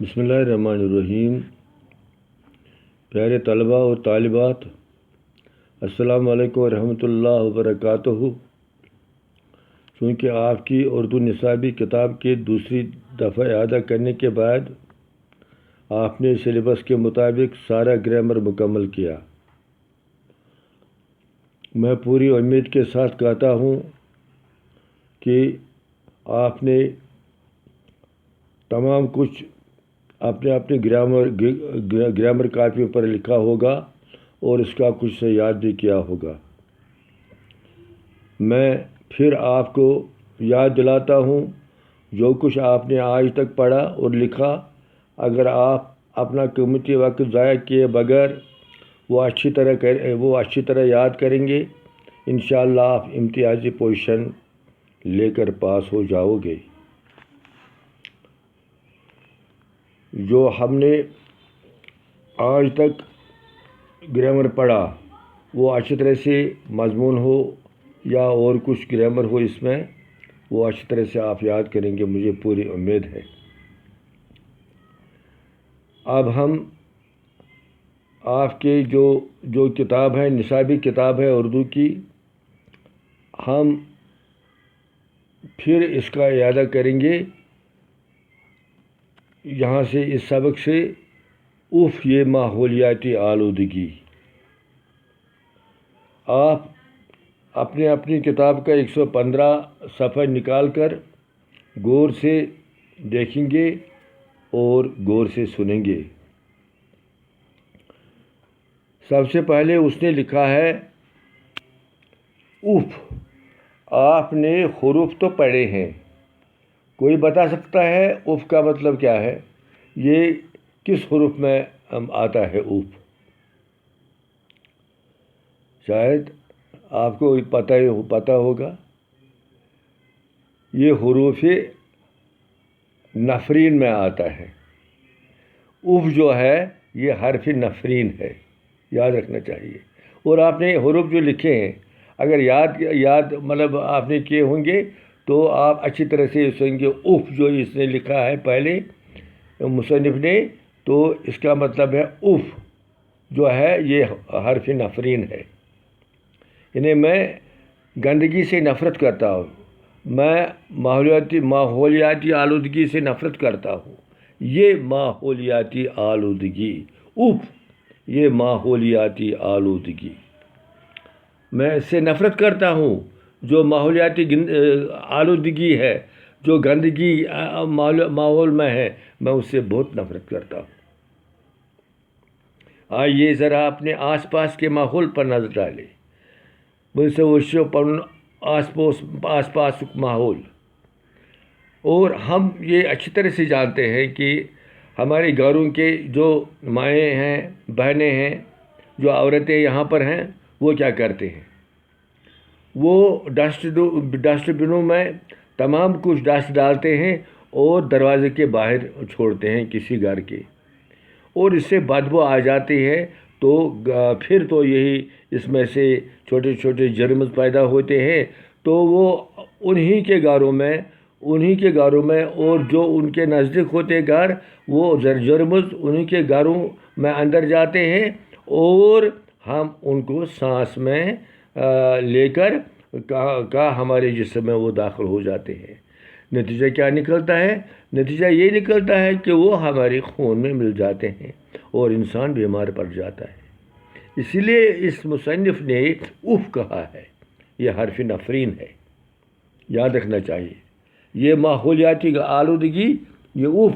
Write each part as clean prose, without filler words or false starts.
بسم اللہ الرحمن الرحیم۔ پیارے طلباء اور طالبات، السلام علیکم ورحمۃ اللہ وبرکاتہ۔ چونکہ آپ کی اردو نصابی کتاب کی دوسری دفعہ اعادہ کرنے کے بعد آپ نے سلیبس کے مطابق سارا گرامر مکمل کیا، میں پوری امید کے ساتھ کہتا ہوں کہ آپ نے تمام کچھ اپنے گرامر کاپی پر لکھا ہوگا اور اس کا کچھ سے یاد بھی کیا ہوگا۔ میں پھر آپ کو یاد دلاتا ہوں جو کچھ آپ نے آج تک پڑھا اور لکھا، اگر آپ اپنا قیمتی وقت ضائع کیے بغیر وہ اچھی طرح یاد کریں گے، انشاءاللہ آپ امتیازی پوزیشن لے کر پاس ہو جاؤ گے۔ جو ہم نے آج تک گرامر پڑھا وہ اچھی طرح سے مضمون ہو یا اور کچھ گرامر ہو اس میں، وہ اچھی طرح سے آپ یاد کریں گے، مجھے پوری امید ہے۔ اب ہم آپ کے جو کتاب ہے، نصابی کتاب ہے اردو کی، ہم پھر اس کا اعادہ کریں گے یہاں سے، اس سبق سے، یہ ماحولیاتی آلودگی۔ آپ اپنی کتاب کا 115 صفحہ نکال کر غور سے دیکھیں گے اور غور سے سنیں گے۔ سب سے پہلے اس نے لکھا ہے اف۔ آپ نے حروف تو پڑھے ہیں، کوئی بتا سکتا ہے اف کا مطلب کیا ہے؟ یہ کس حروف میں آتا ہے اف؟ شاید آپ کو پتہ ہوگا، یہ حروف نفرین میں آتا ہے۔ اف جو ہے یہ حرف نفرین ہے، یاد رکھنا چاہیے۔ اور آپ نے حروف جو لکھے ہیں اگر یاد آپ نے کیے ہوں گے تو آپ اچھی طرح سے سنیں گے۔ اف جو اس نے لکھا ہے پہلے مصنف نے، تو اس کا مطلب ہے اف جو ہے یہ حرف نفرین ہے، یعنی میں گندگی سے نفرت کرتا ہوں، میں ماحولیاتی آلودگی سے نفرت کرتا ہوں۔ یہ ماحولیاتی آلودگی، اف، یہ ماحولیاتی آلودگی، میں اس سے نفرت کرتا ہوں۔ جو ماحولیاتی آلودگی ہے، جو گندگی ماحول میں ہے، میں اس سے بہت نفرت کرتا ہوں۔ آئیے ذرا اپنے آس پاس کے ماحول پر نظر ڈالیں، مجھ سے وچھو پن آس پاس ماحول۔ اور ہم یہ اچھی طرح سے جانتے ہیں کہ ہمارے گھروں کے جو مائیں ہیں، بہنیں ہیں، جو عورتیں یہاں پر ہیں، وہ کیا کرتے ہیں؟ وہ ڈسٹ بنوں میں تمام کچھ ڈسٹ ڈالتے ہیں اور دروازے کے باہر چھوڑتے ہیں کسی گھر کے، اور اس سے بدبو آ جاتی ہے، تو پھر تو یہی اس میں سے چھوٹے چھوٹے جرمز پیدا ہوتے ہیں، تو وہ انہی کے گھروں میں اور جو ان کے نزدیک ہوتے گھر، وہ جرمز انہی کے گھروں میں اندر جاتے ہیں اور ہم ان کو سانس میں لے کر ہمارے جسم میں وہ داخل ہو جاتے ہیں۔ نتیجہ کیا نکلتا ہے؟ نتیجہ یہ نکلتا ہے کہ وہ ہمارے خون میں مل جاتے ہیں اور انسان بیمار پڑ جاتا ہے۔ اسی لیے اس مصنف نے اف کہا ہے، یہ حرف نفرین ہے، یاد رکھنا چاہیے۔ یہ ماحولیاتی آلودگی، یہ اف،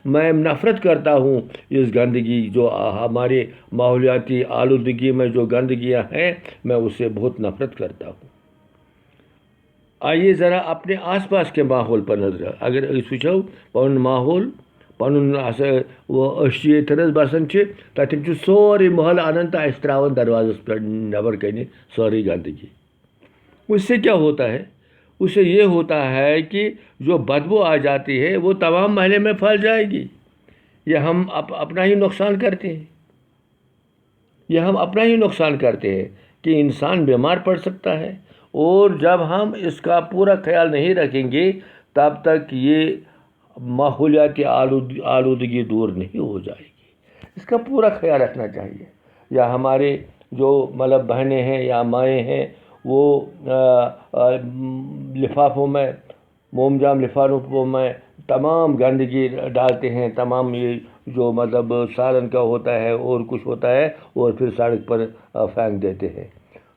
میں نفرت کرتا ہوں اس گندگی، جو ہمارے ماحولیاتی آلودگی میں جو گندگیاں ہیں، میں اس سے بہت نفرت کرتا ہوں۔ آئیے ذرا اپنے آس پاس کے ماحول پر نظر، اگر اس وچھو پن ماحول، یتن بسان تتن سوری محل انان تو اس تراون دروازس پہ نبر کن سوری گندگی۔ اس سے کیا ہوتا ہے؟ اس سے یہ ہوتا ہے کہ جو بدبو آ جاتی ہے وہ تمام محلے میں پھیل جائے گی۔ یہ ہم اپنا ہی نقصان کرتے ہیں، کہ انسان بیمار پڑ سکتا ہے، اور جب ہم اس کا پورا خیال نہیں رکھیں گے تب تک یہ ماحولیاتی آلودگی دور نہیں ہو جائے گی. اس کا پورا خیال رکھنا چاہیے. یا ہمارے جو مطلب بہنیں ہیں یا مائیں ہیں وہ لفافوں میں موم جام لفافوں میں تمام گندگی ڈالتے ہیں، تمام یہ جو مطلب سالن کا ہوتا ہے اور کچھ ہوتا ہے، اور پھر سڑک پر پھینک دیتے ہیں.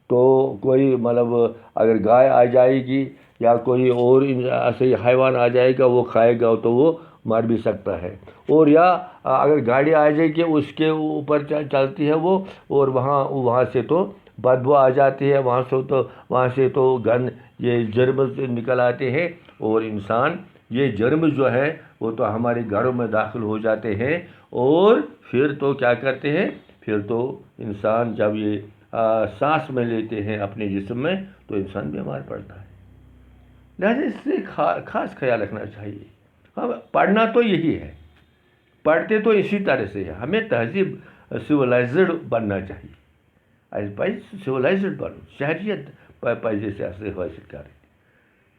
تو کوئی مطلب اگر گائے آ جائے گی یا کوئی اور ایسے حیوان آ جائے گا، وہ کھائے گا تو وہ مر بھی سکتا ہے. اور یا اگر گاڑی آ جائے گی اس کے اوپر چلتی ہے وہ، اور وہاں سے تو بدبو آ جاتی ہے، وہاں سے تو گند یہ جرمز نکل آتے ہیں، اور انسان یہ جرمز جو ہے وہ تو ہمارے گھروں میں داخل ہو جاتے ہیں. اور پھر تو کیا کرتے ہیں، پھر تو انسان جب یہ سانس میں لیتے ہیں اپنے جسم میں تو انسان بیمار پڑتا ہے. لہٰذا اس سے خاص خیال رکھنا چاہیے. پڑھنا تو یہی ہے، پڑھتے تو اسی طرح سے ہے. ہمیں تہذیب سویلائزڈ بننا چاہیے. اَسہِ پَزِ سویلائزڈ بنُن، شہریت پَزِ اَسہِ حٲصِل کَرٕنۍ.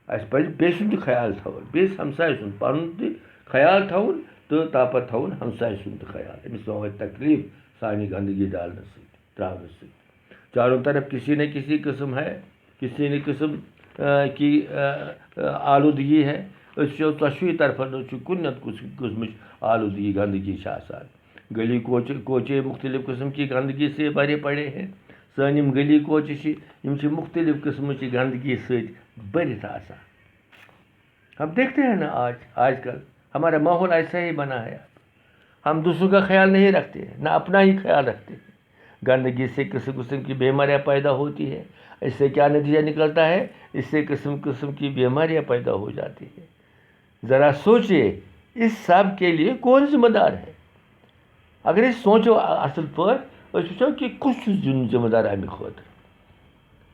اَسہِ پَزِ بیٚیہِ سُنٛد تہِ خیال تھاوُن، بیٚیِس ہمسایہِ سُنٛد پَنُن تہِ خیال تھاوُن تہٕ تاپتہٕ تھاوُن ہمسایہِ سُنٛد تہِ خیال. أمِس ما واتہِ تکلیف سانہِ گندگی ڈالنہٕ سۭتۍ، ترٛاونہٕ سۭتۍ. چاروں طرف کسی نہ کسی قسم ہے، کسی نہ قسم کی آلودگی ہے. أسۍ چھِ ژۄشوٕے طرفن چھُ کُنہِ نتہٕ قٕسمٕچ آلودگی گندگی چھِ آسان. گلی کوچے مختلف قسم کی گندگی سے بھرے پڑے ہیں. سٲنۍ یِم گلی کوچہِ چھِ یِم چھِ مختلف قسمٕچ گندگی سۭتۍ بھرِتھ آسان. ہم دیکھتے ہیں نا آج کل ہمارا ماحول ایسا ہی بنا ہے. ہم دوسروں کا خیال نہیں رکھتے ہیں، نہ اپنا ہی خیال رکھتے ہیں. گندگی سے قسم قسم کی بیماریاں پیدا ہوتی ہے. اس سے کیا نتیجہ نکلتا ہے؟ اس سے قسم قسم کی بیماریاں پیدا ہو جاتی ہیں. ذرا سوچئے اس سب کے لیے کون ذمہ دار ہے؟ اگر اس سوچو اصل پٲٹھۍ أسۍ وٕچھو کہ کُس چھُ ذمہ دار اَمہِ خٲطرٕ.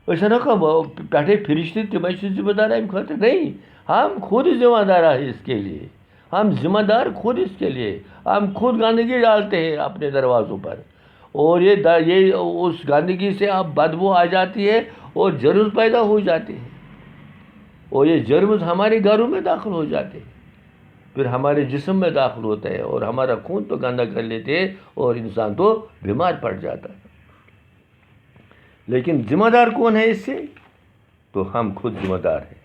أسۍ وَنو کہ پٮ۪ٹھے فرشتے تِمے چھِ ذمہ دار اَمہِ خٲطرٕ. نہیں، ہم خود ذمہ دار ہیں اس کے لیے. ہم ذمہ دار خود اس کے لیے. ہم خود گندگی ڈالتے ہیں اپنے دروازوں پر، اور یہ اس گندگی سے اب بدبو آ جاتی ہے اور جرمز پیدا ہو جاتے ہیں، اور یہ جرمز ہمارے گھروں میں داخل ہو جاتے ہیں، پھر ہمارے جسم میں داخل ہوتا ہے اور ہمارا خون تو گندا کر لیتے ہیں اور انسان تو بیمار پڑ جاتا ہے. لیکن ذمہ دار کون ہے اس سے؟ تو ہم خود ذمہ دار ہیں.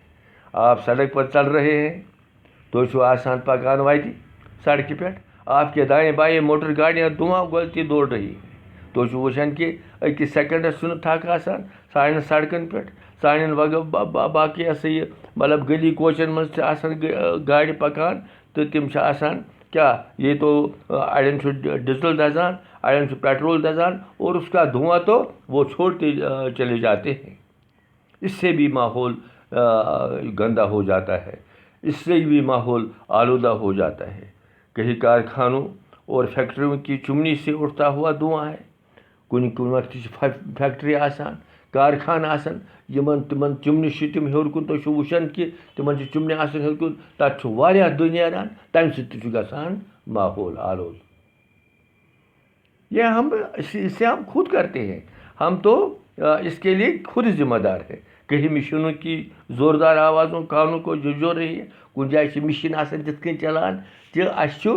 آپ سڑک پر چل رہے ہیں تو چھو آسان پکان واتہِ سڑکہِ پٮ۪ٹھ، آپ کے دائیں بائیں موٹر گاڑیاں دھواں گولتی دوڑ رہی ہیں. تو چھو وٕچھان کہ أکِس سیکنڈس چھُنہٕ تھکھ آسان سانٮ۪ن سڑکن پٮ۪ٹھ، سانٮ۪ن باقٕے ہسا یہِ مطلب گلی کوچن منٛز تہِ آسان گاڑِ پکان، تہٕ تِم چھِ آسان کیا یہ تو اڑین چھُ ڈیزل دزان، اڑین چھُ پیٹرول دزان، اور اس کا دھواں تو وہ چھوڑتے چلے جاتے ہیں. اس سے بھی ماحول گندا ہو جاتا ہے، اس سے بھی ماحول آلودہ ہو جاتا ہے. کہیں کارخانوں اور فیکٹریوں کی چمنی سے اٹھتا ہوا دھواں ہے. کُنہِ وقتہٕ چھِ فیکٹری آسان، کارخانہٕ آسان، تِمن چمنہِ چھِ تِم ہیوٚر کُن. تُہۍ چھِو وٕچھان کہ تِمن چھِ چمنہِ آسان ہیوٚر کُن، تَتھ چھُ واریاہ دُہ نیران، تَمہِ سۭتۍ تہِ چھُ گژھان ماحول آلود. اسے ہم خود کرتے ہیں. ہم تو اس کے لیے خود ذمہ دار ہیں. کہیں مشینوں کی زوردار آوازوں کانوں کو جھنجھوڑ رہی ہے. کُنہِ جایہِ چھِ مشیٖن آسان تِتھ کٔنۍ چلان کہ اَسہِ چھُ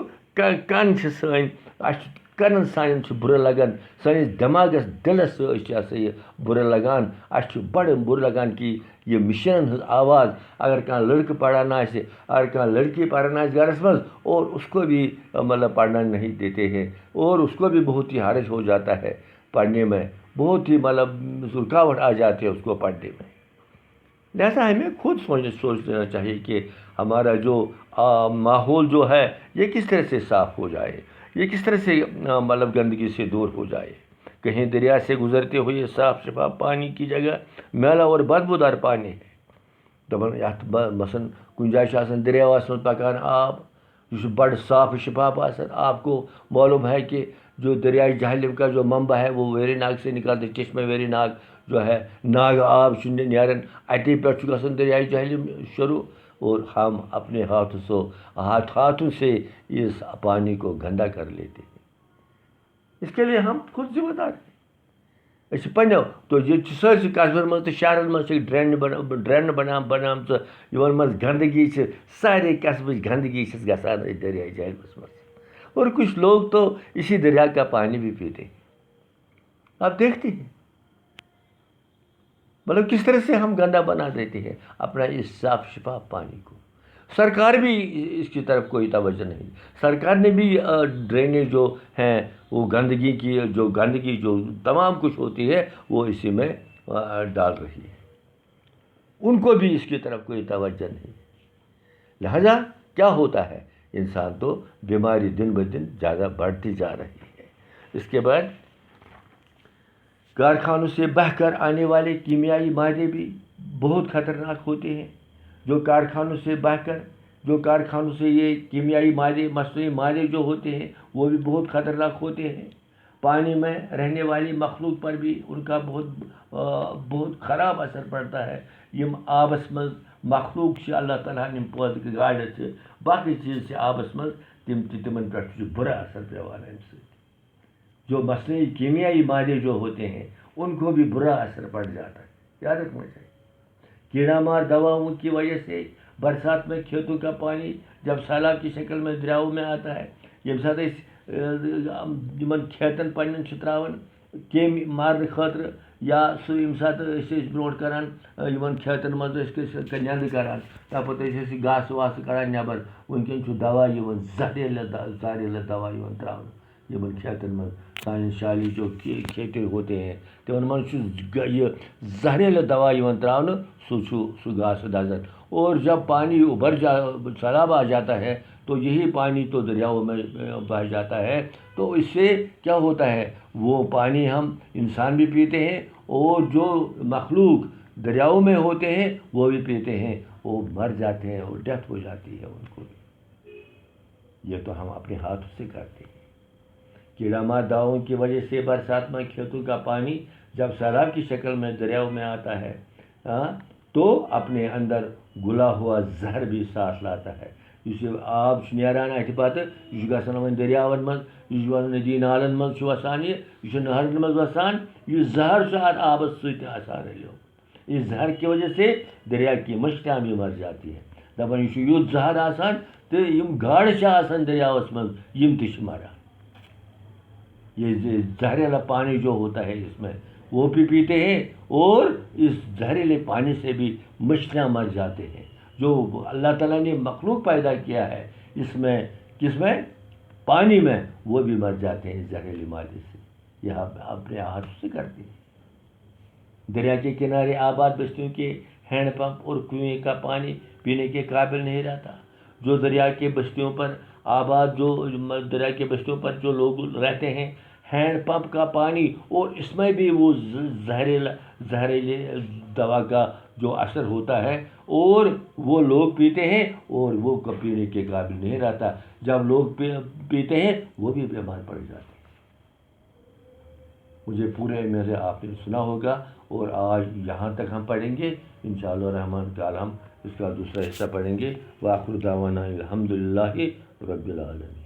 کَن چھِ سٲنۍ، اَسہِ چھُ کَنن سانٮ۪ن چھُ بُرٕ لگان، سٲنِس دٮ۪ماغس دِلس سۭتۍ چھِ ہسا یہِ بُرٕ لگان. اَسہِ چھُ بڑٕ بُرٕ لگان کہ یہ مشینن ہٕنٛز آواز. اگر کانٛہہ لڑکہٕ پران آسہِ، اگر کانٛہہ لڑکی پران آسہِ گھرس منٛز، اور اس کو بھی مطلب پڑھنا نہیں دیتے ہیں، اور اس کو بھی بہت ہی حرج ہو جاتا ہے پڑھنے میں، بہت ہی مطلب رکاوٹ آ جاتی ہے اس کو پڑھنے میں. لہذا ہمیں خود سوچ لینا چاہیے کہ ہمارا جو ماحول جو ہے یہ کس طرح سے صاف ہو جائے، یہ کس طرح سے مطلب گندگی سے دور ہو جائے. کہیں دریا سے گزرتے ہوئے صاف شفاف پانی کی جگہ میلا اور بدبودار پانی ہے. دپان یتھ مثلاً کُنہِ جایہِ چھُ آسان دریاوس منٛز پکان آب، یہ چھُ بڑٕ صاف شفاف آسان. آپ کو معلوم ہے کہ جو دریائے جہلم کا جو منبع ہے وہ ویری ناگ سے نکلتے. چشمہ ویری ناگ جو ہے، ناگ آب چھُ نیران اتے پٮ۪ٹھ چھُ گژھان دریائے جہلم شروع، اور ہم اپنے ہاتھوں سے اس پانی کو گندا کر لیتے ہیں. اس کے لیے ہم خود ذمہ دار ہیں. أسۍ پنٛنیو تو ییٚتہِ چھِ سٲرسٕے قصبن منٛز تہٕ شہرن منٛز چھِ ڈرٛینہٕ بنامژٕ یِمن منٛز گنٛدگی چھِ سارے قصبٕچ گنٛدگی چھِس گژھان أتھۍ دریائے جہلمس منٛز اور کچھ لوگ تو اسی دریا کا پانی بھی پیتے ہیں. آپ دیکھتے ہیں مطلب کس طرح سے ہم گندا بنا دیتے ہیں اپنا اس صاف شفاف پانی کو. سرکار بھی اس کی طرف کوئی توجہ نہیں. سرکار نے بھی ڈرینیج جو ہیں وہ گندگی جو تمام کچھ ہوتی ہے وہ اسی میں ڈال رہی ہے. ان کو بھی اس کی طرف کوئی توجہ نہیں. لہذا کیا ہوتا ہے انسان تو بیماری دن بہ دن زیادہ بڑھتی جا رہی ہے. اس کے بعد کارخانوں سے بہہ کر آنے والے کیمیائی مادے بھی بہت خطرناک ہوتے ہیں. جو کارخانوں سے یہ کیمیائی مادے مصنوعی مادے جو ہوتے ہیں وہ بھی بہت خطرناک ہوتے ہیں. پانی میں رہنے والی مخلوق پر بھی ان کا بہت خراب اثر پڑتا ہے. یم آبس مز مخلوق سے اللہ تعالیٰ نے پٲدٕ گاڈٕ سے باقی چیز سے آبس مز تمن پہ برا اثر پیوان امہ سۭتۍ. جو مصنوعی کیمیائی مادے جو ہوتے ہیں ان کو بھی برا اثر پڑ جاتا ہے. یاد رکھنا چاہیے. کیڑا مار دواؤں کی وجہ سے برسات میں کھیتوں کا پانی جب سیلاب کی شکل میں دریاؤں میں آتا ہے یم سات کھیتن پنن تراان کیمۍ مارنہٕ خٲطرٕ یا سُہ ییٚمہِ ساتہٕ أسۍ برونٛٹھ کران یِمن کھیتن منٛز ٲسۍ نیٚنٛدٕ کران تَپٲرۍ ٲسۍ أسۍ گاسہٕ واسہٕ کڑان نیٚبر. وٕنکیٚن چھُ دوا یِوان زہریلہٕ دوا یِوان تراونہٕ یِمن کھیتن منٛز. سانہِ شالی جو کھیتے ہوتے ہیں تمن منٛز چھُ یہِ زہریلہٕ دوا یِوان تراونہٕ سُہ گاسہٕ دزان. اور جب پانی سیلاب آ جاتا ہے تو یہی پانی تو دریاؤں میں بہ جاتا ہے. تو اس سے کیا ہوتا ہے وہ پانی ہم انسان بھی پیتے ہیں اور جو مخلوق دریاؤں میں ہوتے ہیں وہ بھی پیتے ہیں. وہ مر جاتے ہیں اور ڈیتھ ہو جاتی ہے ان کو بھی. یہ تو ہم اپنے ہاتھوں سے کرتے ہیں. کیڑا مار دواؤں کی وجہ سے برسات میں کھیتوں کا پانی جب سیلاب کی شکل میں دریاؤں میں آتا ہے تو اپنے اندر گلا ہوا زہر بھی ساتھ لاتا ہے. اس آب نیران اتھ پتہ یہ گژھان وۄنۍ دریاون منٛز یہ ندی نالن منٛز وسان یہ نہرن منٛز وسان یہ زہر چھُ اتھ آبس سۭتۍ آسان رلیومُت. اس زہر کی وجہ سے دریا کی مچھلیاں بھی مر جاتی ہیں. دپان یہ چھُ یُتھ زہر آسان تہٕ یم گاڈٕ چھِ آسان دریاوس منٛز یم تہِ چھِ مران. یہ زہریلا پانی جو ہوتا ہے اس میں وہ بھی پیتے ہیں اور اس زہریلے پانی سے بھی مچھلیاں مر جاتے ہیں. جو اللہ تعالیٰ نے مخلوق پیدا کیا ہے اس میں کس میں پانی میں وہ بھی مر جاتے ہیں زہریلے مادے سے. یہ ہم اپنے ہاتھوں سے کرتے ہیں. دریا کے کنارے آباد بستیوں کے ہینڈ پمپ اور کنویں کا پانی پینے کے قابل نہیں رہتا. جو دریا کے بستیوں پر دریا کے بستیوں پر جو لوگ رہتے ہیں ہینڈ پمپ کا پانی اور اس میں بھی وہ زہریلے دوا کا جو اثر ہوتا ہے اور وہ لوگ پیتے ہیں اور وہ پینے کے قابل نہیں رہتا. جب لوگ پیتے ہیں وہ بھی بیمار پڑ جاتے ہیں. مجھے پورے میرے آپ نے سنا ہوگا اور آج یہاں تک ہم پڑھیں گے. انشاءاللہ الرحمن کل ہم اس کا دوسرا حصہ پڑھیں گے. وآخر دعوانا الحمدللہ رب العالمین.